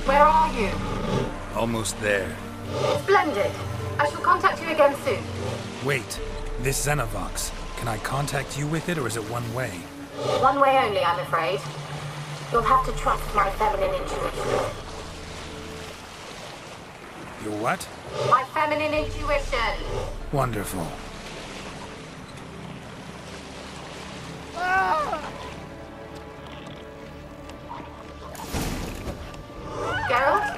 Where are you? Almost there. Splendid. I shall contact you again soon. Wait, this Xenovox. Can I contact you with it, or is it one way? One way only, I'm afraid. You'll have to trust my feminine intuition. Your what? My feminine intuition. Wonderful. Geralt?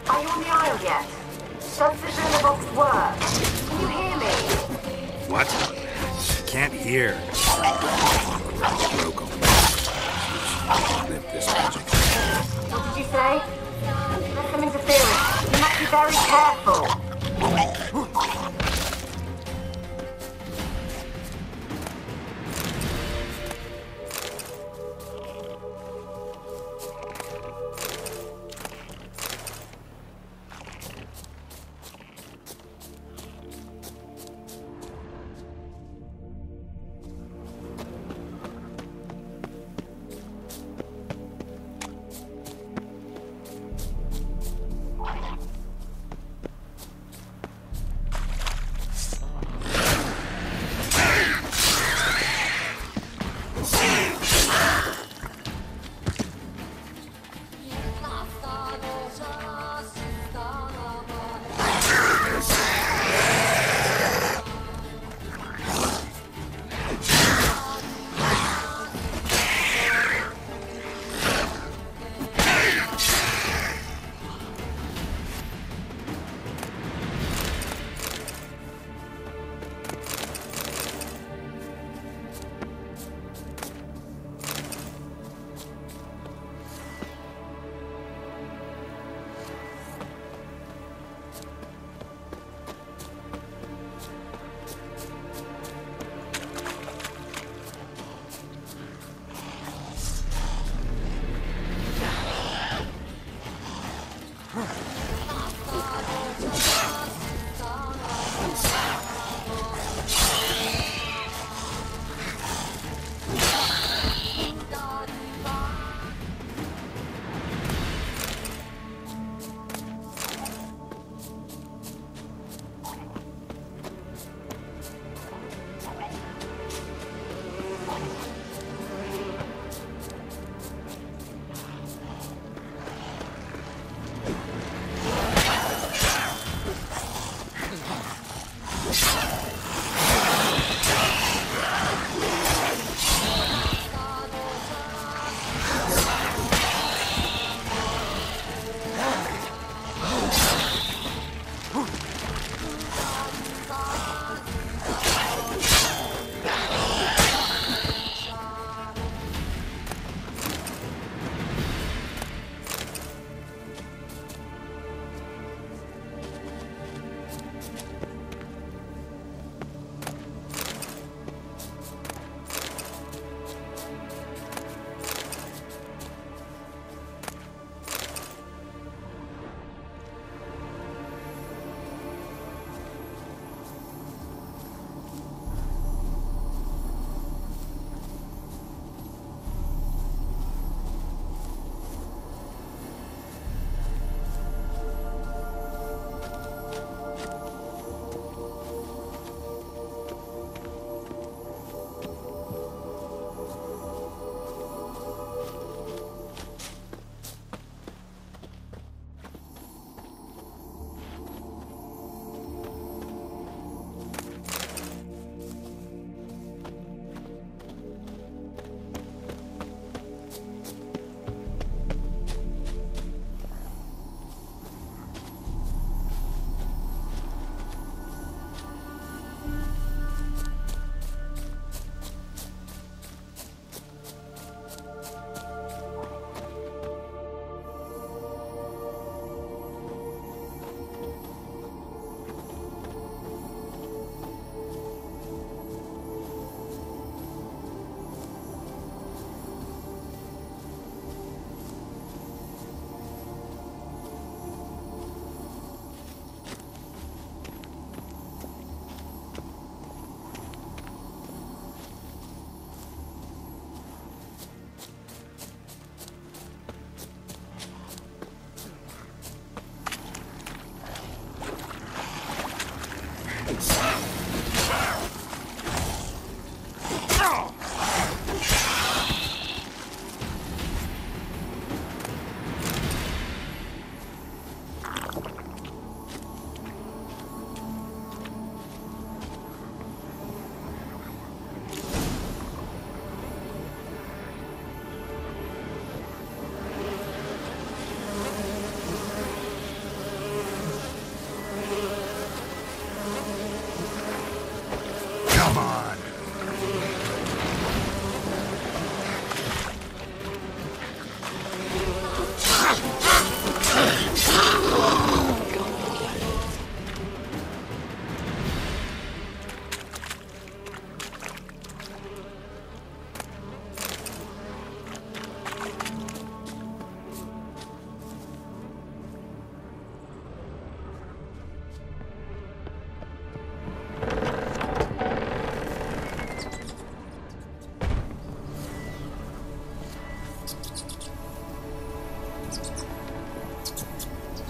Are you on the Isle yet? Does the Xenovox work? Can you hear me? What? Can't hear. Local. Live this magic. What did you say? There's some interference. You must be very careful.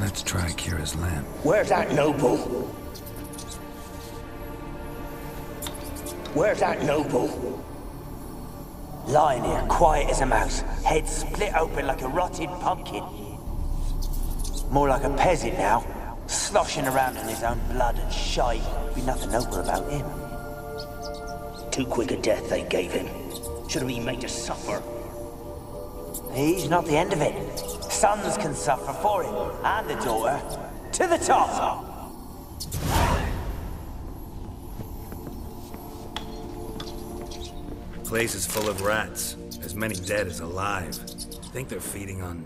Let's try Kira's lamp. Where's that noble? Where's that noble? Lying here, quiet as a mouse, head split open like a rotted pumpkin. More like a peasant now, sloshing around in his own blood and shite. Be nothing noble about him. Too quick a death they gave him. Should have been made to suffer. He's not the end of it. Sons can suffer for him, and the daughter. To the top! Place is full of rats. As many dead as alive. Think they're feeding on...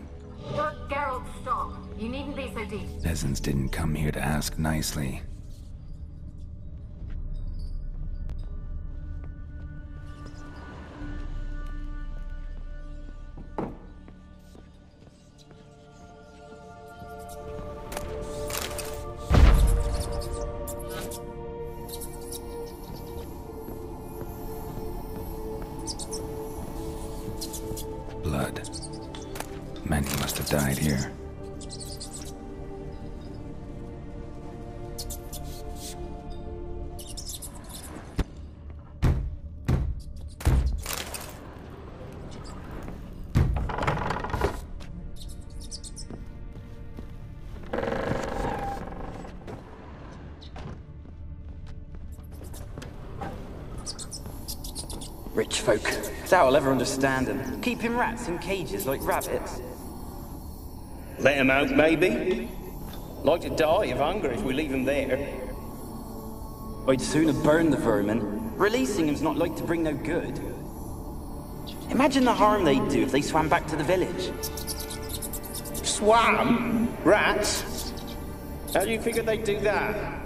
Look, Geralt, stop. You needn't be so deep. Peasants didn't come here to ask nicely. Blood. Many must have died here. Rich folk. Doubt I'll ever understand them. Keeping rats in cages like rabbits. Let him out, maybe? Like to die of hunger if we leave him there. I'd sooner burn the vermin. Releasing him's not like to bring no good. Imagine the harm they'd do if they swam back to the village. Swam? Rats? How do you figure they'd do that?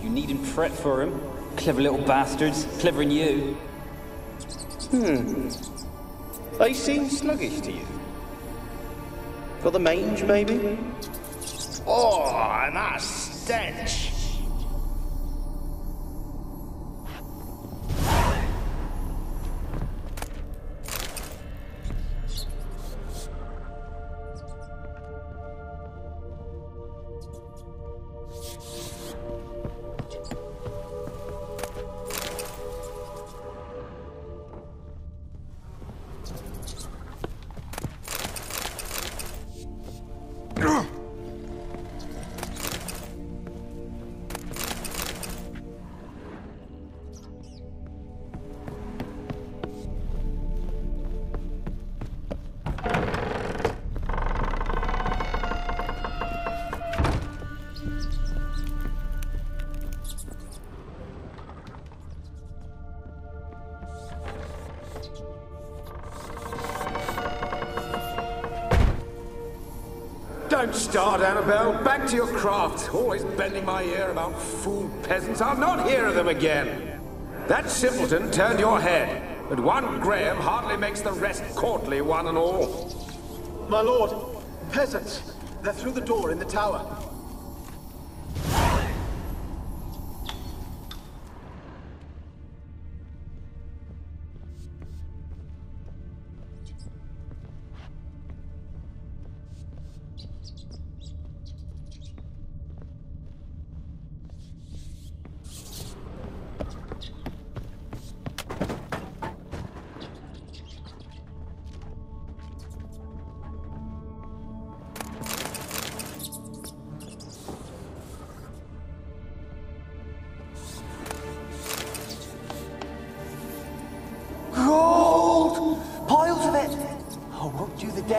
You needn't fret for him. Clever little bastards. Clever than you. They seem sluggish to you. Got the mange, maybe? Oh, and that stench! Don't start, Annabelle. Back to your craft. Always bending my ear about fool peasants. I'll not hear of them again. That simpleton turned your head, but one Graham hardly makes the rest courtly, one and all. My lord, peasants. They're through the door in the tower.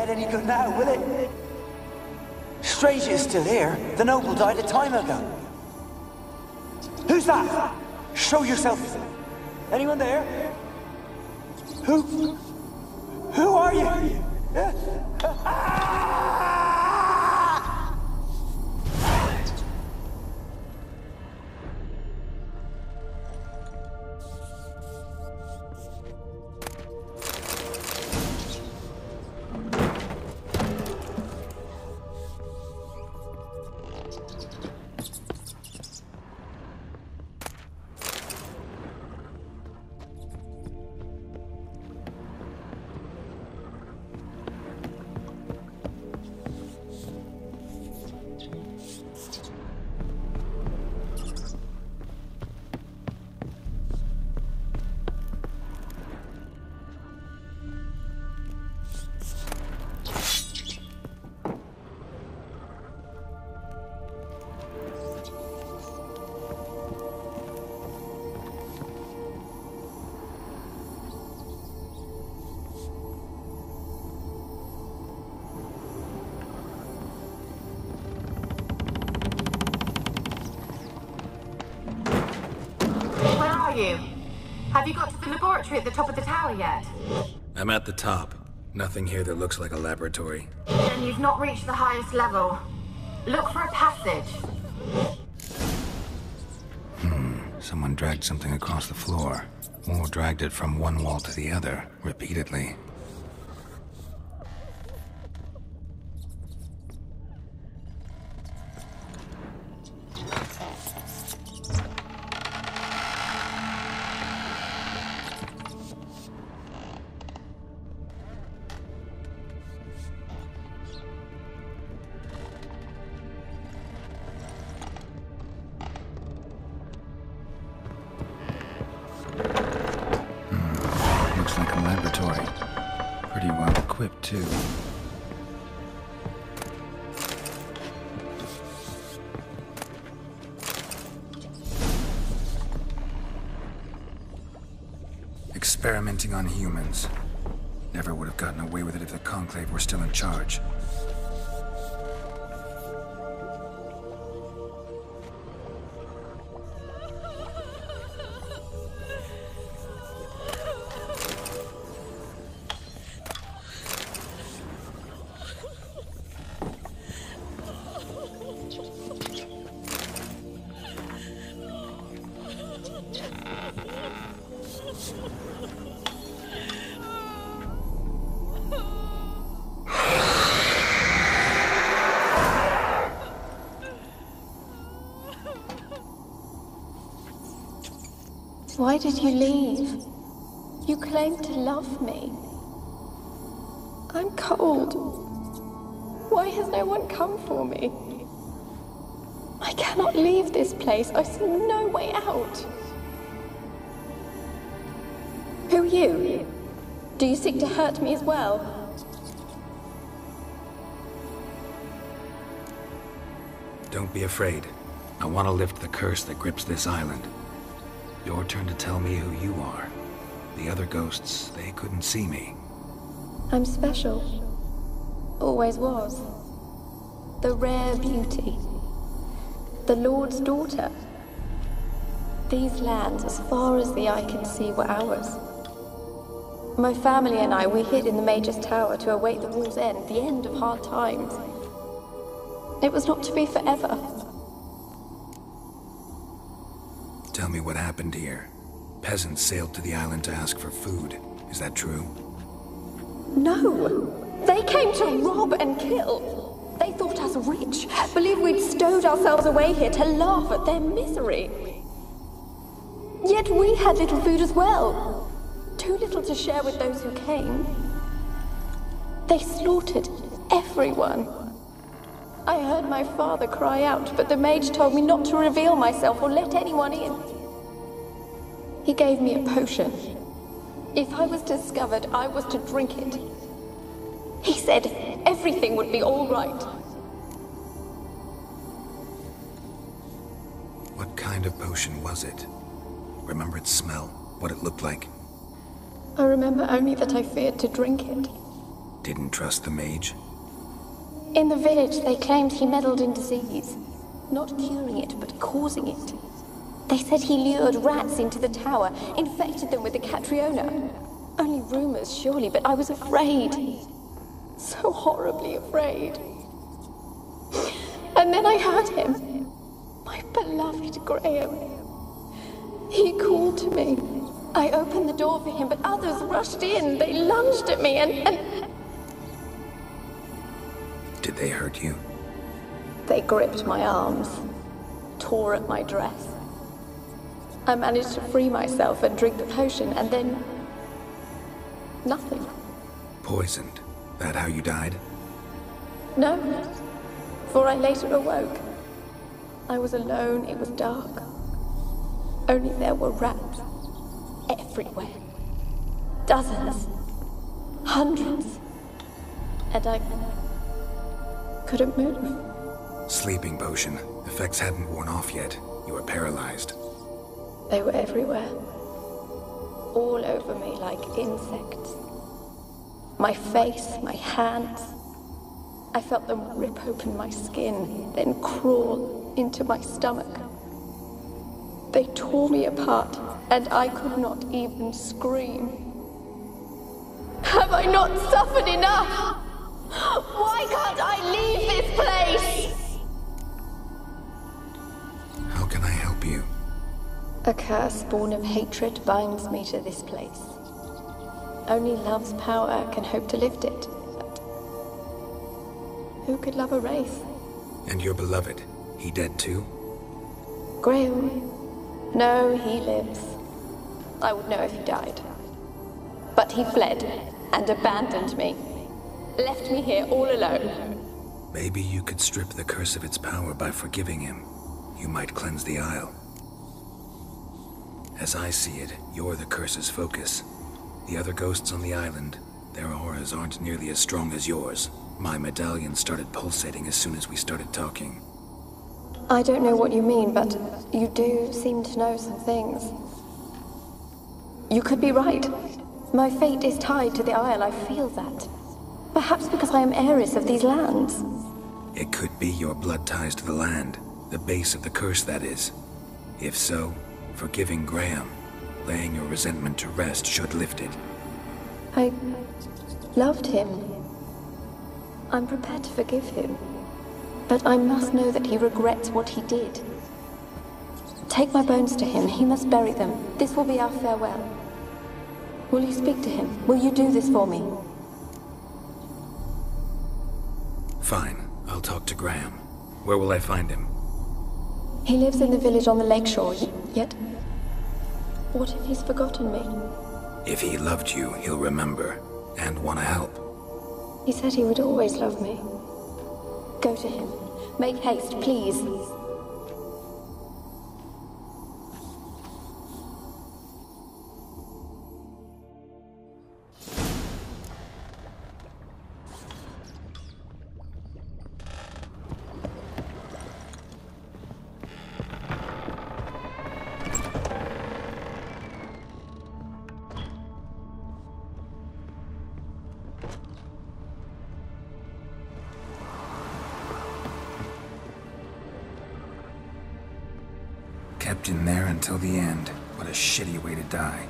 Any good now, will it? Strange it's still here. The noble died a time ago. Who's that? Show yourself. Anyone there? Who are you? are you? Have you got to the laboratory at the top of the tower yet? I'm at the top. Nothing here that looks like a laboratory. Then you've not reached the highest level. Look for a passage. Someone dragged something across the floor. Or dragged it from one wall to the other, repeatedly. Looks like a laboratory. Pretty well equipped, too. Experimenting on humans. Never would have gotten away with it if the Conclave were still in charge. Why did you leave? You claimed to love me. I'm cold. Why has no one come for me? I cannot leave this place. I see no way out. Who are you? Do you seek to hurt me as well? Don't be afraid. I want to lift the curse that grips this island. Your turn to tell me who you are. The other ghosts, they couldn't see me. I'm special. Always was. The rare beauty. The Lord's daughter. These lands, as far as the eye can see, were ours. My family and I, we hid in the Mage's Tower to await the war's end, the end of hard times. It was not to be forever. Tell me what happened here. Peasants sailed to the island to ask for food. Is that true? No! They came to rob and kill. They thought us rich, believed we'd stowed ourselves away here to laugh at their misery. Yet we had little food as well. Too little to share with those who came. They slaughtered everyone. I heard my father cry out, but the mage told me not to reveal myself or let anyone in. He gave me a potion. If I was discovered, I was to drink it. He said everything would be all right. What kind of potion was it? Remember its smell? What it looked like? I remember only that I feared to drink it. Didn't trust the mage? In the village, they claimed he meddled in disease. Not curing it, but causing it. They said he lured rats into the tower, infected them with the Catriona. Only rumors, surely, but I was afraid. So horribly afraid. And then I heard him. My beloved Graham. He called to me. I opened the door for him, but others rushed in. They lunged at me and... Did they hurt you? They gripped my arms, tore at my dress. I managed to free myself and drink the potion, and then... nothing. Poisoned? That how you died? No, for I later awoke. I was alone, it was dark. Only there were rats. Everywhere. Dozens. Hundreds. And I couldn't move. Sleeping potion. Effects hadn't worn off yet. You were paralyzed. They were everywhere. All over me like insects. My face, my hands. I felt them rip open my skin, then crawl into my stomach. They tore me apart, and I could not even scream. Have I not suffered enough? Why can't I leave this place? How can I help you? A curse born of hatred binds me to this place. Only love's power can hope to lift it. But who could love a wraith? And your beloved, he dead too? Graham? No, he lives. I would know if he died. But he fled and abandoned me. Left me here all alone. Maybe you could strip the curse of its power by forgiving him. You might cleanse the Isle. As I see it, you're the curse's focus. The other ghosts on the island, their auras aren't nearly as strong as yours. My medallion started pulsating as soon as we started talking. I don't know what you mean, but you do seem to know some things. You could be right. My fate is tied to the Isle, I feel that. Perhaps because I am heiress of these lands. It could be your blood ties to the land, the base of the curse, that is. If so, forgiving Graham, laying your resentment to rest should lift it. I loved him. I'm prepared to forgive him. But I must know that he regrets what he did. Take my bones to him. He must bury them. This will be our farewell. Will you speak to him? Will you do this for me? Fine. I'll talk to Graham. Where will I find him? He lives in the village on the lakeshore, yet... What if he's forgotten me? If he loved you, he'll remember, and want to help. He said he would always love me. Go to him. Make haste, please. Kept in there until the end. What a shitty way to die.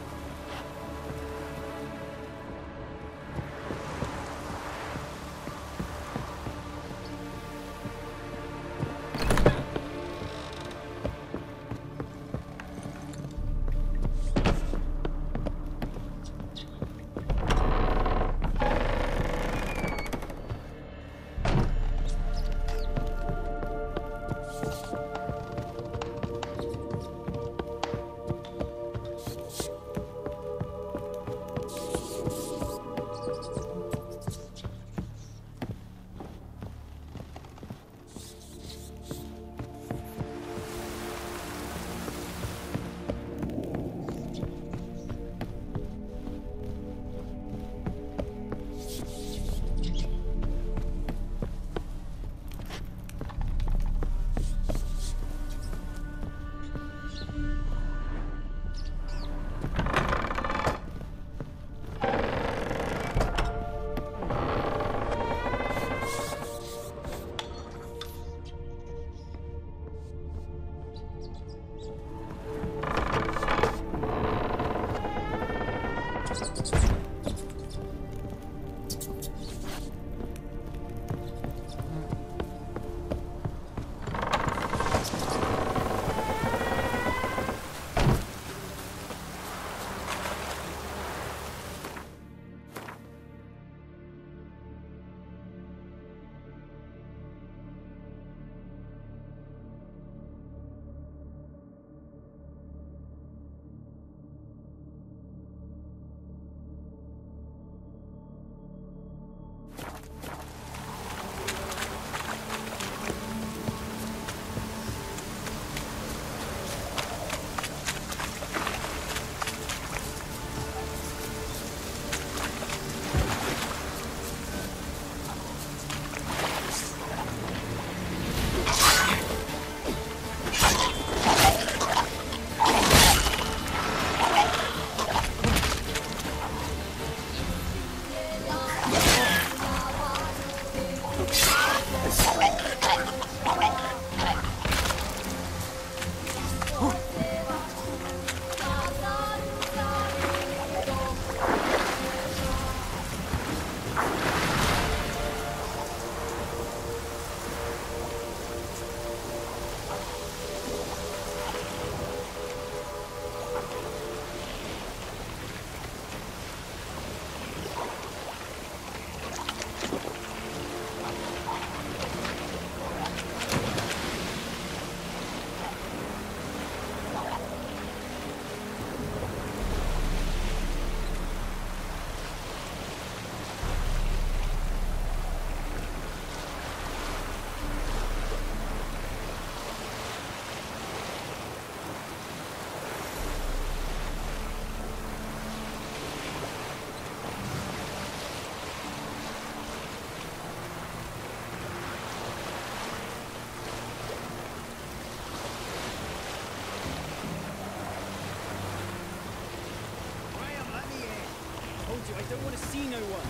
don't want to see no one.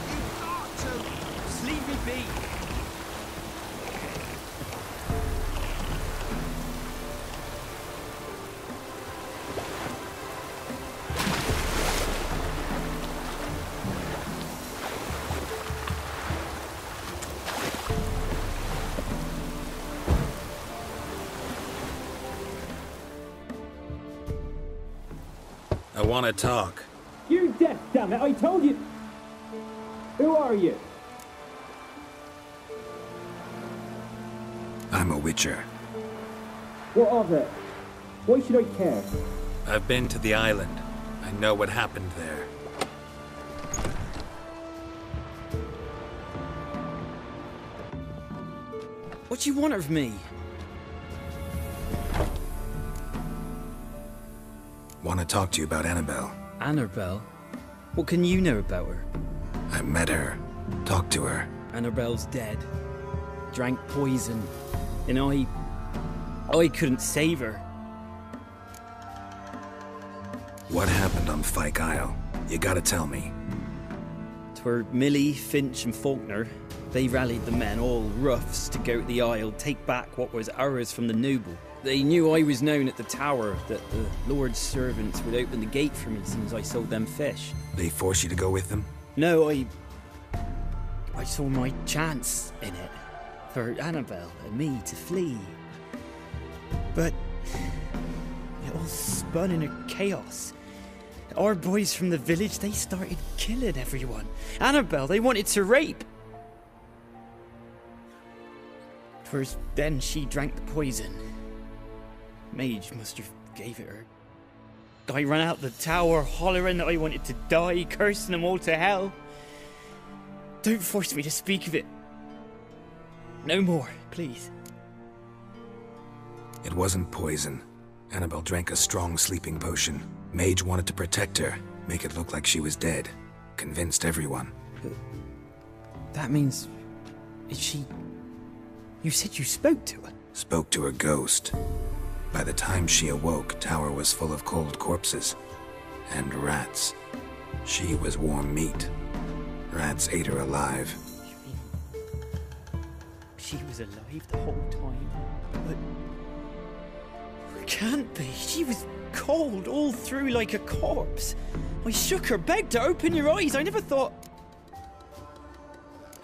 You've got to. Just leave me be. I want to talk. You're deaf, damn it! I told you. Who are you? I'm a Witcher. What of it? Why should I care? I've been to the island. I know what happened there. What do you want of me? Want to talk to you about Annabelle. Annabelle? What can you know about her? I met her. Talked to her. Annabelle's dead. Drank poison. And I couldn't save her. What happened on Fyke Isle? You gotta tell me. 'Twere Millie, Finch and Faulkner. They rallied the men, all roughs, to go to the Isle, take back what was ours from the noble. They knew I was known at the tower, that the Lord's servants would open the gate for me since I sold them fish. They force you to go with them? No, I saw my chance in it, for Annabelle and me to flee. But it all spun in a chaos. Our boys from the village, they started killing everyone. Annabelle, they wanted to rape. First, then she drank the poison. Mage must have gave it her. I ran out the tower, hollering that I wanted to die, cursing them all to hell. Don't force me to speak of it. No more, please. It wasn't poison. Annabelle drank a strong sleeping potion. Mage wanted to protect her, make it look like she was dead. Convinced everyone. That means... is she... You said you spoke to her? Spoke to her ghost. By the time she awoke, Tower was full of cold corpses. And rats. She was warm meat. Rats ate her alive. You mean... she was alive the whole time? But... it can't be. She was cold all through like a corpse. I shook her, begged her, open your eyes. I never thought...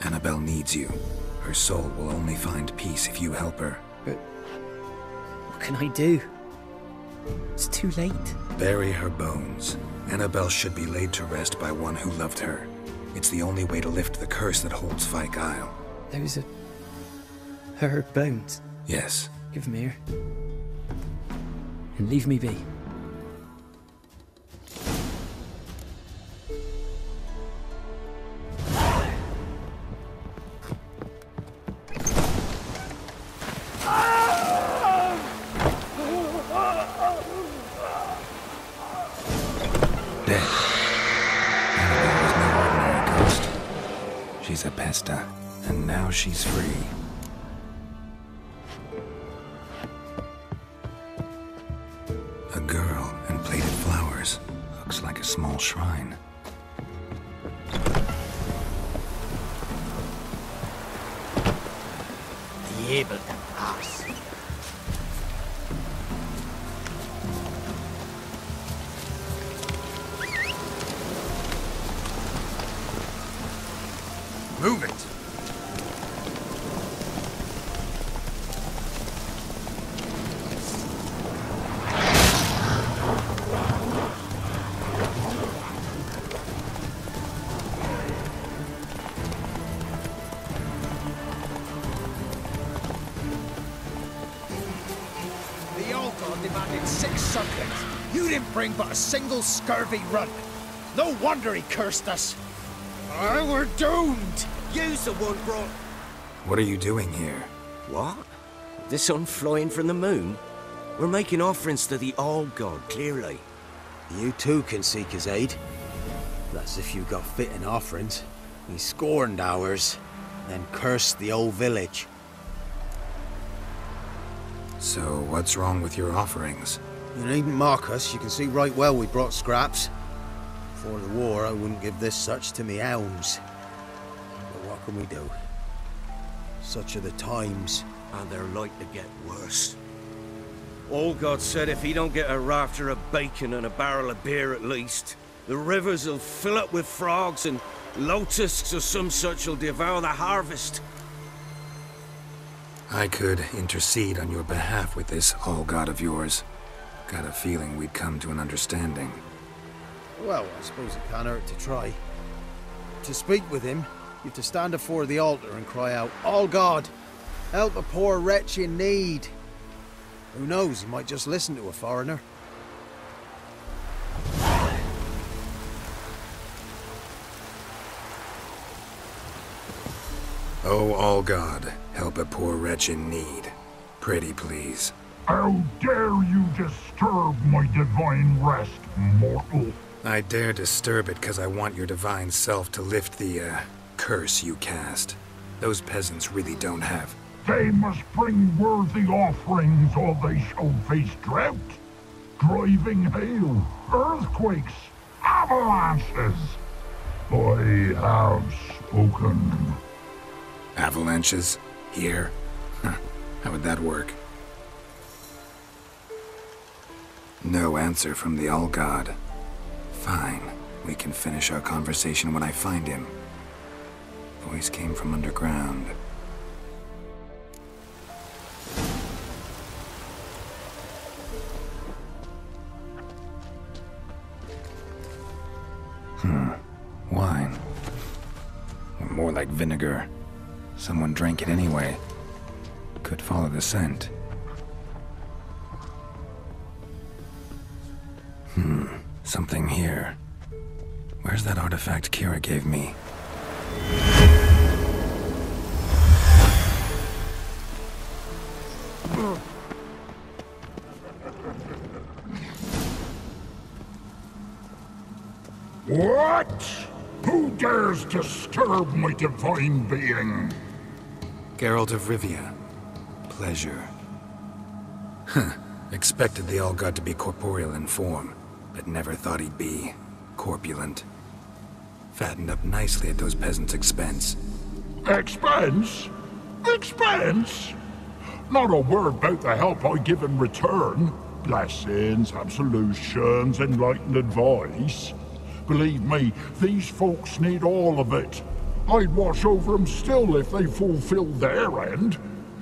Annabelle needs you. Her soul will only find peace if you help her. But... what can I do? It's too late. Bury her bones. Annabelle should be laid to rest by one who loved her. It's the only way to lift the curse that holds Fyke Isle. Those are... her bones. Yes. Give them here. And leave me be. She's a pesta, and now she's free. A girl and plated flowers. Looks like a small shrine. Yeah, but us. Move it! The old god demanded 6 subjects. You didn't bring but a single scurvy run. No wonder he cursed us. We're doomed. You's the one brought... What are you doing here? What? The sun flying from the moon? We're making offerings to the old god, clearly. You too can seek his aid. That's if you got fitting offerings. He scorned ours, then cursed the old village. So, what's wrong with your offerings? You needn't mock us. You can see right well we brought scraps. Before the war, I wouldn't give this such to me hounds. But what can we do? Such are the times. And they're like to get worse. Allgod said if he don't get a rafter of bacon and a barrel of beer at least, the rivers will fill up with frogs and locusts or some such will devour the harvest. I could intercede on your behalf with this Allgod of yours. Got a feeling we'd come to an understanding. Well, I suppose it can't hurt to try. To speak with him, you have to stand before the altar and cry out, Allgod, help a poor wretch in need. Who knows, he might just listen to a foreigner. Oh, Allgod, help a poor wretch in need. Pretty please. How dare you disturb my divine rest, mortal? I dare disturb it because I want your divine self to lift the, curse you cast. Those peasants really don't have. They must bring worthy offerings or they shall face drought, driving hail, earthquakes, avalanches. I have spoken. Avalanches? Here? How would that work? No answer from the Allgod. Fine. We can finish our conversation when I find him. Voice came from underground. Wine. Or more like vinegar. Someone drank it anyway. Could follow the scent. Something here. Where's that artifact Kira gave me? What? Who dares disturb my divine being? Geralt of Rivia. Pleasure. Expected the Allgod to be corporeal in form, but never thought he'd be corpulent. Fattened up nicely at those peasants' expense. Expense? Expense? Not a word about the help I give in return. Blessings, absolutions, enlightened advice. Believe me, these folks need all of it. I'd watch over them still if they fulfilled their end.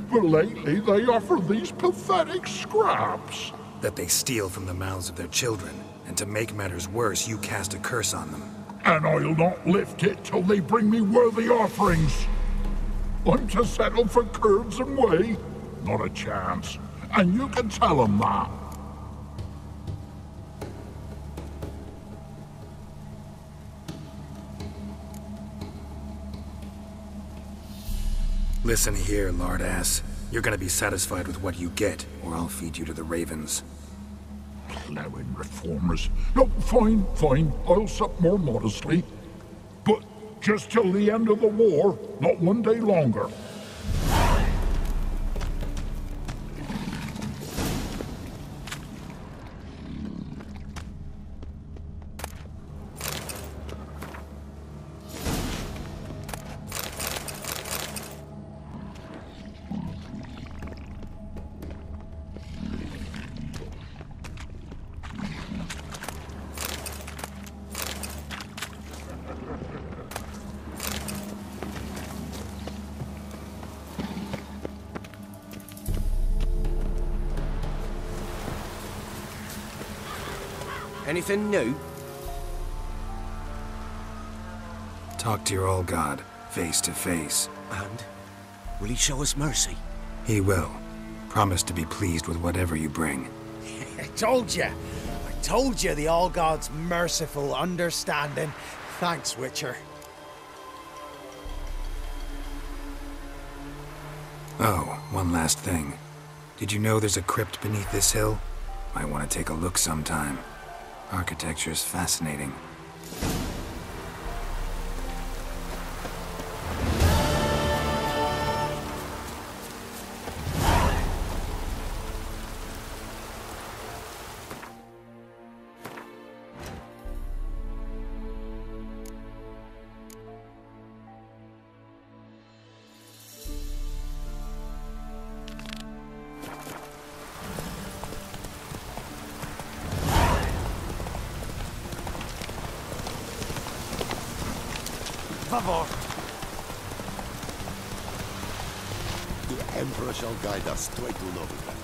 But lately they offer these pathetic scraps. That they steal from the mouths of their children, and to make matters worse, you cast a curse on them. And I'll not lift it till they bring me worthy offerings. I'm to settle for curds and whey? Not a chance. And you can tell them that. Listen here, lardass. You're gonna be satisfied with what you get, or I'll feed you to the ravens. Plowing reformers. No, fine, fine. I'll sup more modestly. But just till the end of the war, not one day longer. Anything new? Talk to your Allgod, face to face. And? Will he show us mercy? He will. Promise to be pleased with whatever you bring. I told you the Allgod's merciful, understanding. Thanks, Witcher. Oh, one last thing. Did you know there's a crypt beneath this hill? Might want to take a look sometime. Architecture's fascinating. favor. The Emperor shall guide us straight to Novigrad.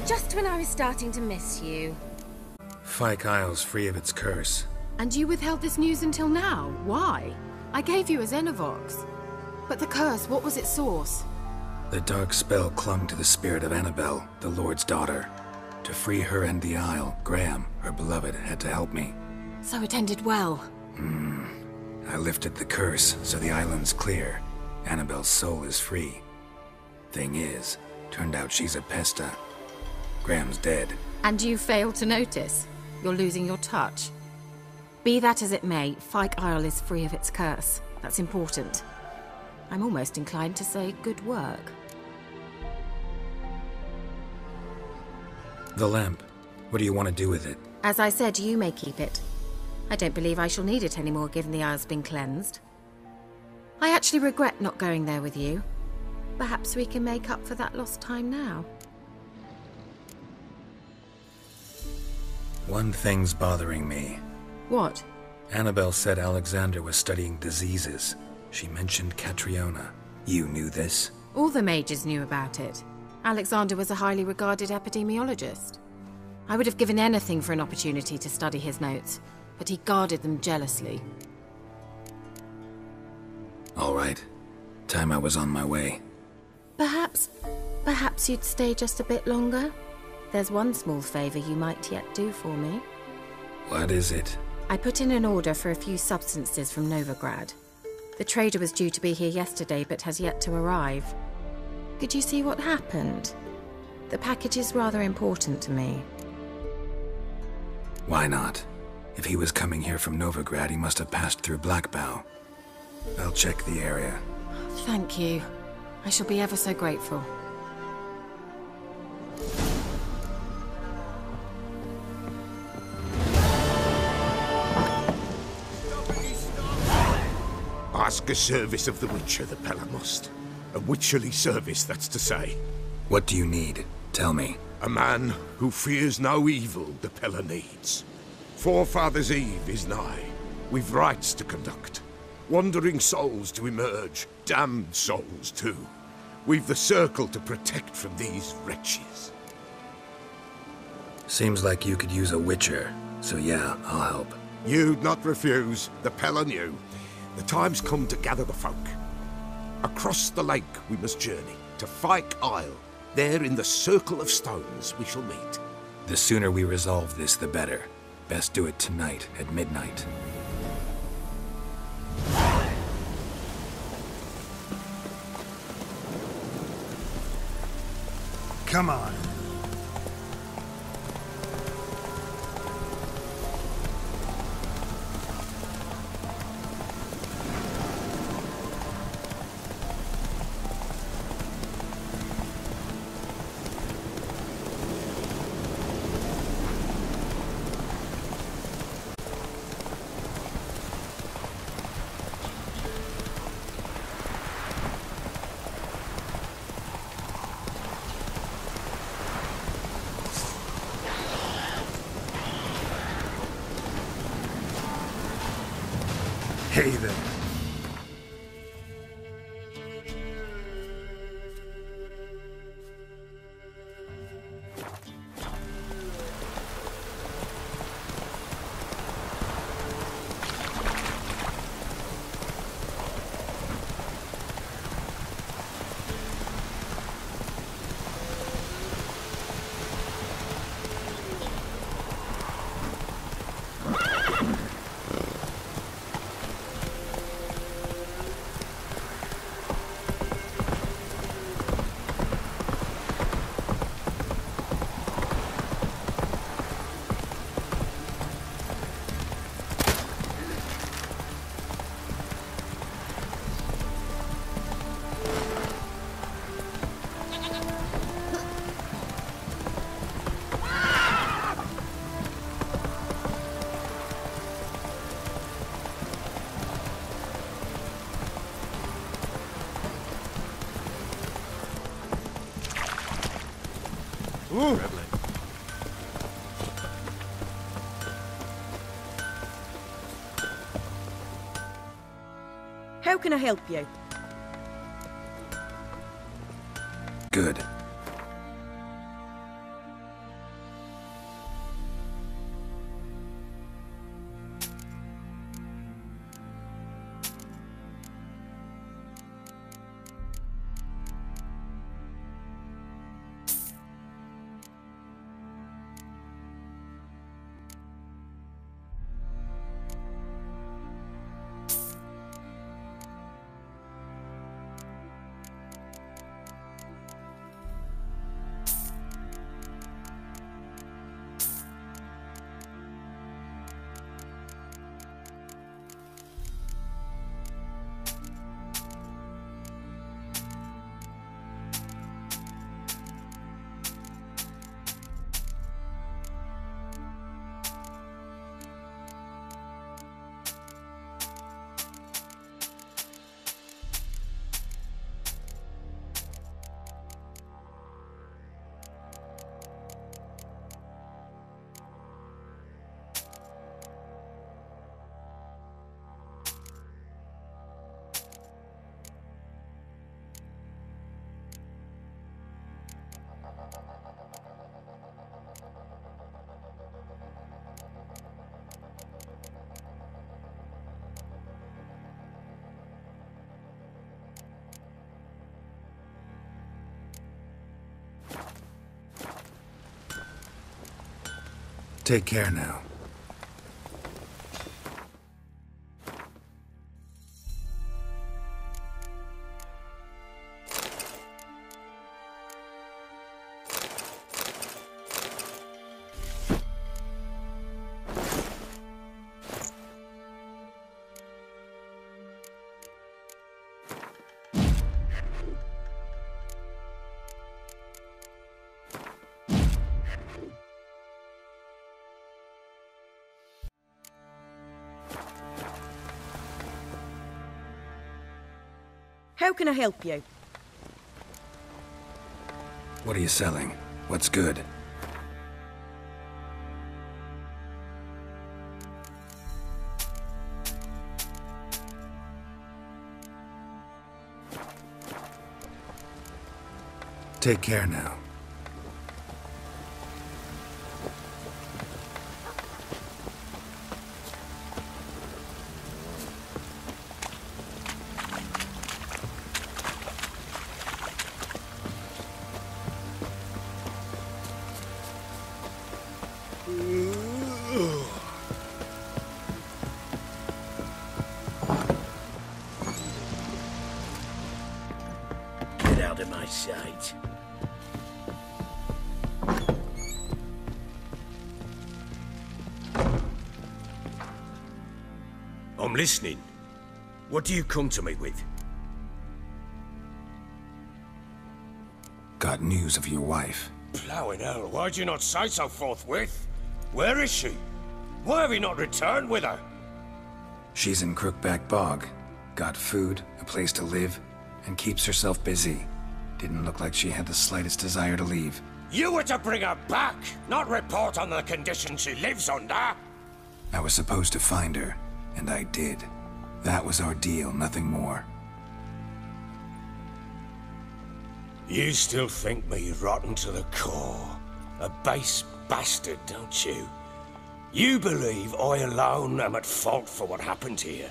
Just when I was starting to miss you. Fyke Isle's free of its curse. And you withheld this news until now? Why? I gave you a Xenovox. But the curse, what was its source? The dark spell clung to the spirit of Annabelle, the Lord's daughter. To free her and the Isle, Graham, her beloved, had to help me. So it ended well. I lifted the curse, so the island's clear. Annabelle's soul is free. Thing is, turned out she's a Pesta. Graham's dead. And you failed to notice? You're losing your touch. Be that as it may, Fyke Isle is free of its curse. That's important. I'm almost inclined to say good work. The lamp. What do you want to do with it? As I said, you may keep it. I don't believe I shall need it anymore, given the Isle's been cleansed. I actually regret not going there with you. Perhaps we can make up for that lost time now. One thing's bothering me. What? Annabelle said Alexander was studying diseases. She mentioned Catriona. You knew this? All the mages knew about it. Alexander was a highly regarded epidemiologist. I would have given anything for an opportunity to study his notes, but he guarded them jealously. All right. Time I was on my way. Perhaps you'd stay just a bit longer? There's one small favor you might yet do for me. What is it? I put in an order for a few substances from Novigrad. The trader was due to be here yesterday, but has yet to arrive. Could you see what happened? The package is rather important to me. Why not? If he was coming here from Novigrad, he must have passed through Blackbough. I'll check the area. Thank you. I shall be ever so grateful. Ask a service of the Witcher, the Pella must. A witcherly service, that's to say. What do you need? Tell me. A man who fears no evil the Pella needs. Forefathers' Eve is nigh. We've rites to conduct. Wandering souls to emerge. Damned souls, too. We've the circle to protect from these wretches. Seems like you could use a witcher. So yeah, I'll help. You'd not refuse. The Pella knew. The time's come to gather the folk. Across the lake we must journey, to Fyke Isle. There in the Circle of Stones we shall meet. The sooner we resolve this, the better. Best do it tonight, at midnight. Come on. Hey there. Trebling. How can I help you? Good. Take care now. How can I help you? What are you selling? What's good? Take care now. Get out of my sight. I'm listening. What do you come to me with? Got news of your wife. Plowing hell, why'd you not say so forthwith? Where is she? Why have you not returned with her? She's in Crookback Bog. Got food, a place to live, and keeps herself busy. Didn't look like she had the slightest desire to leave. You were to bring her back, not report on the conditions she lives under. I was supposed to find her, and I did. That was our deal, nothing more. You still think me rotten to the core. A base bastard, don't you? You believe I alone am at fault for what happened here.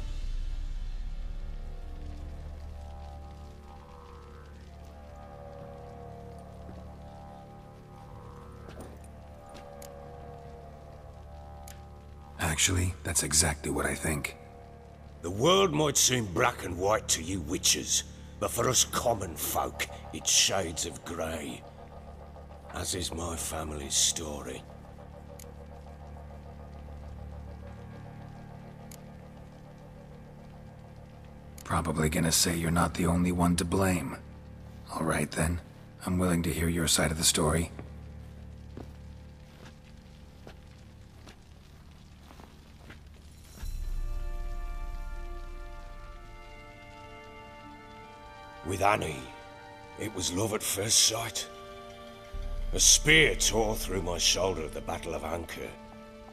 Actually, that's exactly what I think. The world might seem black and white to you witches, but for us common folk, it's shades of grey. As is my family's story. Probably gonna say you're not the only one to blame. All right then, I'm willing to hear your side of the story. With Annie, it was love at first sight. A spear tore through my shoulder at the Battle of Anchor.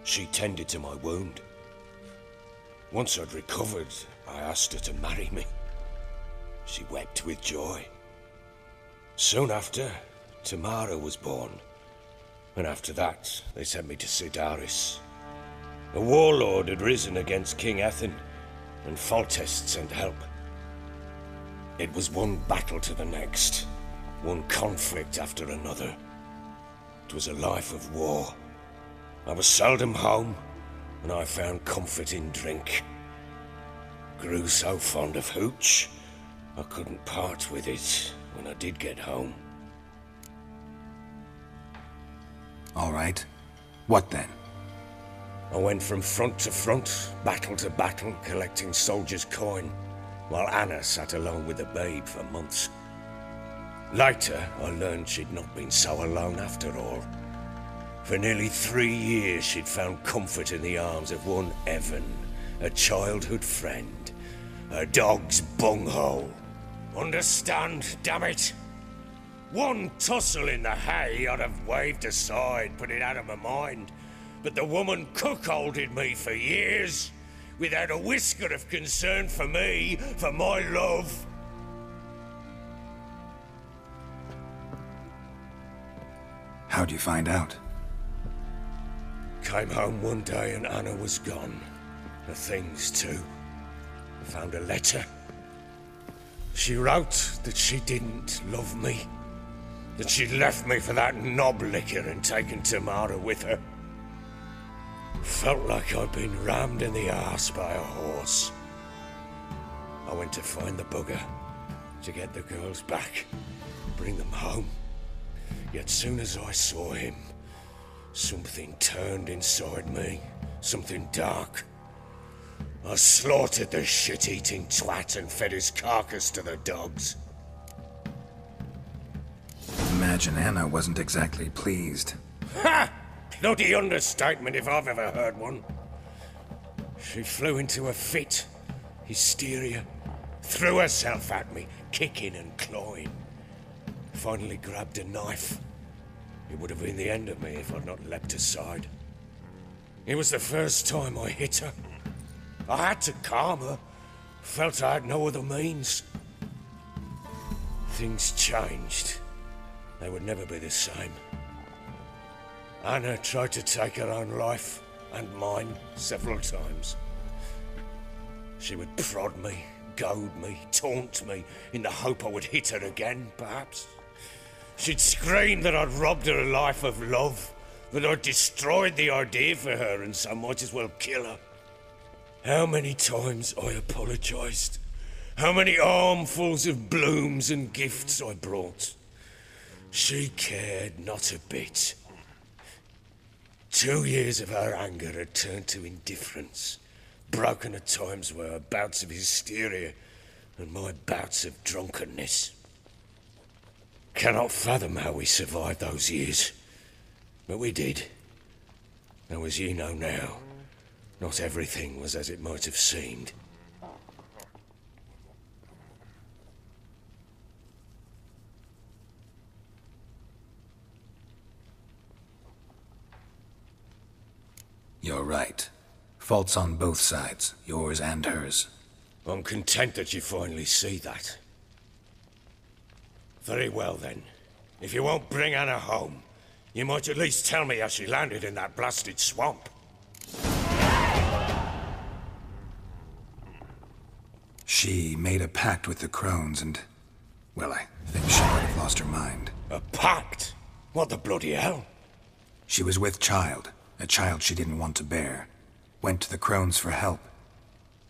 She tended to my wound. Once I'd recovered, I asked her to marry me. She wept with joy. Soon after, Tamara was born. And after that, they sent me to Cidaris. A warlord had risen against King Ethain, and Foltest sent help. It was one battle to the next, one conflict after another. It was a life of war. I was seldom home, and I found comfort in drink. Grew so fond of hooch, I couldn't part with it when I did get home. All right. What then? I went from front to front, battle to battle, collecting soldiers' coin, while Anna sat alone with the babe for months. Later, I learned she'd not been so alone after all. For nearly 3 years, she'd found comfort in the arms of one Evan, a childhood friend, a dog's bunghole. Understand, damn it? One tussle in the hay I'd have waved aside, put it out of my mind. But the woman cuckolded me for years, without a whisker of concern for me, for my love. How'd you find out? Came home one day and Anna was gone. The things too. I found a letter. She wrote that she didn't love me. That she'd left me for that knob licker and taken Tamara with her. Felt like I'd been rammed in the arse by a horse. I went to find the bugger, to get the girls back, bring them home. Yet soon as I saw him, something turned inside me, something dark. I slaughtered the shit-eating twat and fed his carcass to the dogs. Imagine Anna wasn't exactly pleased. Ha! Bloody understatement if I've ever heard one. She flew into a fit, hysteria, threw herself at me, kicking and clawing. Finally grabbed a knife. It would have been the end of me if I'd not leapt aside. It was the first time I hit her. I had to calm her. Felt I had no other means. Things changed. They would never be the same. Anna tried to take her own life, and mine, several times. She would prod me, goad me, taunt me, in the hope I would hit her again, perhaps. She'd scream that I'd robbed her a life of love, that I'd destroyed the idea for her and so might as well kill her. How many times I apologized. How many armfuls of blooms and gifts I brought. She cared not a bit. 2 years of her anger had turned to indifference, broken at times by her bouts of hysteria and my bouts of drunkenness. Cannot fathom how we survived those years, but we did. Though as you know now, not everything was as it might have seemed. You're right. Faults on both sides, yours and hers. I'm content that you finally see that. Very well then. If you won't bring Anna home, you might at least tell me how she landed in that blasted swamp. She made a pact with the crones and... well, I think she might have lost her mind. A pact? What the bloody hell? She was with child, a child she didn't want to bear. Went to the crones for help.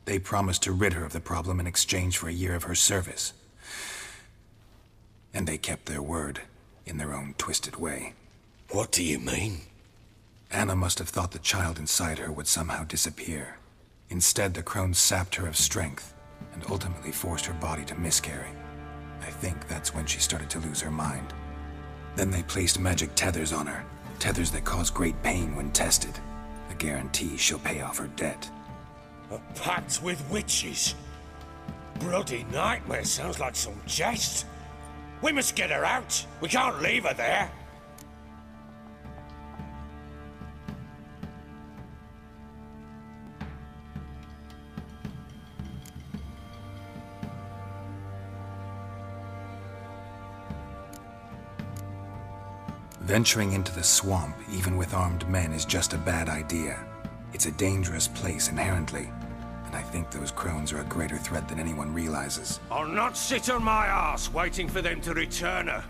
They promised to rid her of the problem in exchange for a year of her service. And they kept their word, in their own twisted way. What do you mean? Anna must have thought the child inside her would somehow disappear. Instead, the crones sapped her of strength, and ultimately forced her body to miscarry. I think that's when she started to lose her mind. Then they placed magic tethers on her, tethers that cause great pain when tested. A guarantee she'll pay off her debt. A pact with witches? Bloody nightmare, sounds like some jest. We must get her out. We can't leave her there. Venturing into the swamp, even with armed men, is just a bad idea. It's a dangerous place inherently, and I think those crones are a greater threat than anyone realizes. I'll not sit on my arse waiting for them to return her.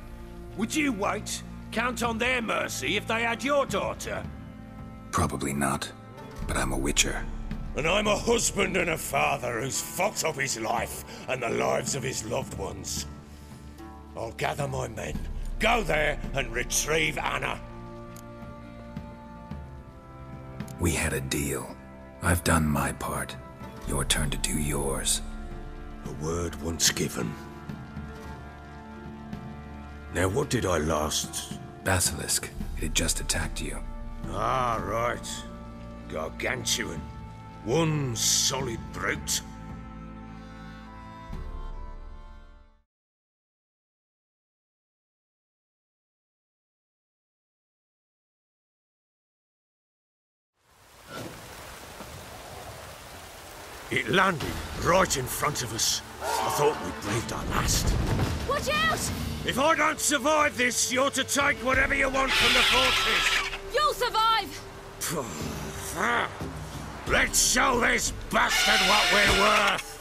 Would you wait? Count on their mercy if they had your daughter? Probably not, but I'm a witcher. And I'm a husband and a father who's fucked up his life and the lives of his loved ones. I'll gather my men, go there and retrieve Anna. We had a deal. I've done my part. Your turn to do yours. A word once given. Now what did I last... Basilisk. It had just attacked you. Ah, right. Gargantuan. One solid brute. It landed right in front of us. I thought we'd breathed our last. Watch out! If I don't survive this, you're to take whatever you want from the fortress. You'll survive! Let's show this bastard what we're worth!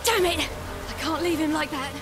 Damn it! I can't leave him like that.